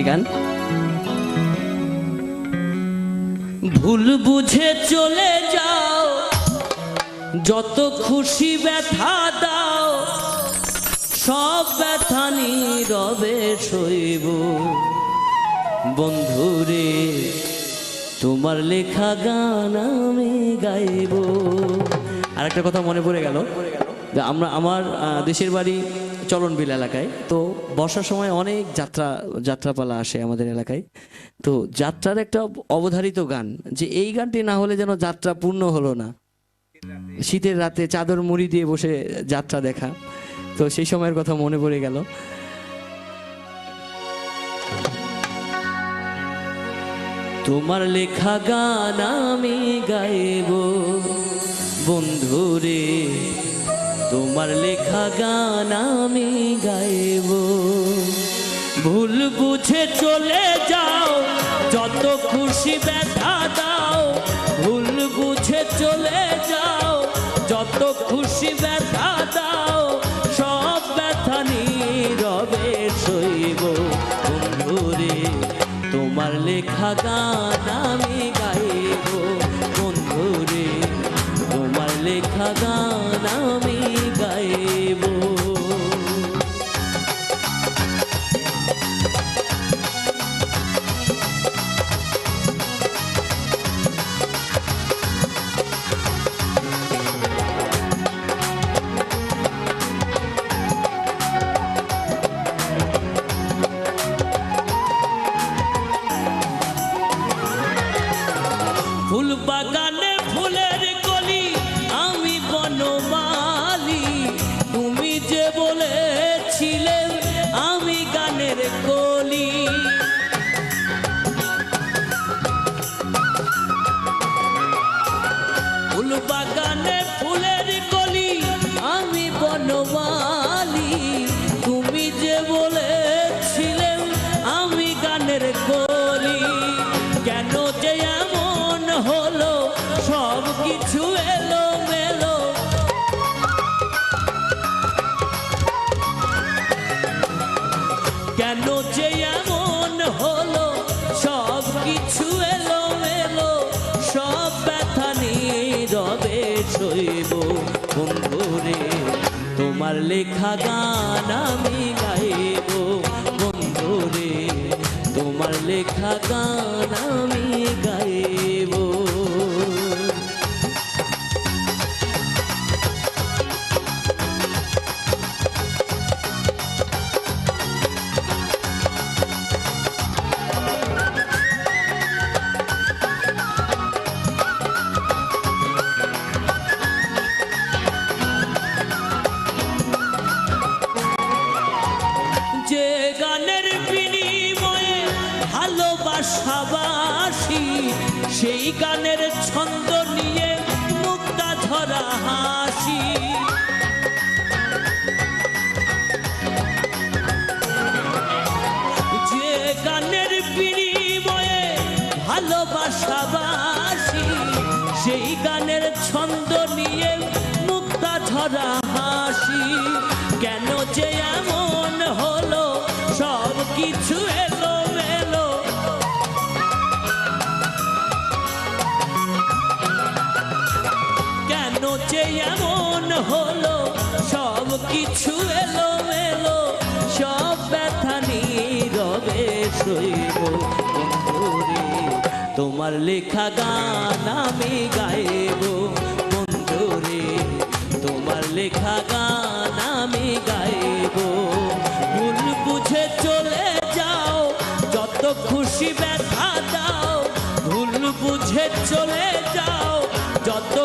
গান ভুল বুঝে চলে যাও, যত খুশি ব্যথা দাও, সব ব্যথা নীরবে সইব। বন্ধুরে তোমার লেখা গান আমি গাইব। আর একটা কথা মনে পড়ে গেল, আমার দেশের বাড়ি চলনবিল এলাকায়। তো বর্ষার সময় অনেক যাত্রাপালা আসে আমাদের এলাকায়। তো যাত্রার একটা অবধারিত গান, যে এই গানটি না হলে যেন যাত্রা পূর্ণ হলো না। শীতের রাতে চাদর মুড়ি দিয়ে বসে যাত্রা দেখা, তো সেই সময়ের কথা মনে পড়ে গেল। তোমার লেখা গান আমি গাইব বন্ধুরে, তোমার লেখা গান আমি গাইব। ভুল বুঝে চলে যাও, যত খুশি ব্যথা দাও। ভুল বুঝে চলে যাও, যত খুশি ব্যথা দাও, সব ব্যথা নীরবে সইব। বন্ধুরে তোমার লেখা গান আমি গাইব। বন্ধুরে তোমার লেখা গান আমি গাইব। ফুল বাগানে ফুলের কলি, আমি বনমালী। তুমি যে বলেছিলে আমি গানের কলি। ফুল বাগানে ফুলের কলি, আমি বনমালী। তুমি যে বলেছিলে আমি গানের কলি। কেন যে এমন হলো, সব কিছু এলো মেলো। কেন যে এমন হলো, সব কিছু এলো মেলো। সব ব্যথা নীরবে সইব। বন্ধুরে তোমার লেখা গান আমি গাইব। বন্ধুরে তোমার লেখা গান আমি গাইব। যে গানের বিনিময়ে ভালোবাসাবাসি, সেই গানের ছন্দ নিয়ে মুক্তা ধরা হাসি। যে গানের বিনিময়ে ভালোবাসাবাসি, সেই গানের ছন্দ নিয়ে মুক্তা ধরা হাসি। কেন যে এমন হলো, সব কিছু এলো মেলো। কেন যে এমন হলো, সব কিছু এলো মেলো। সব ব্যথা নীরবে সইব। বন্ধুরে তোমার লেখা গান আমি গাইব। বন্ধুরে তোমার লেখা গান আমি গাইব। ভুল বুঝে চলে যাও, যত খুশি ব্যথা দাও। ভুল বুঝে চলে যাও, যত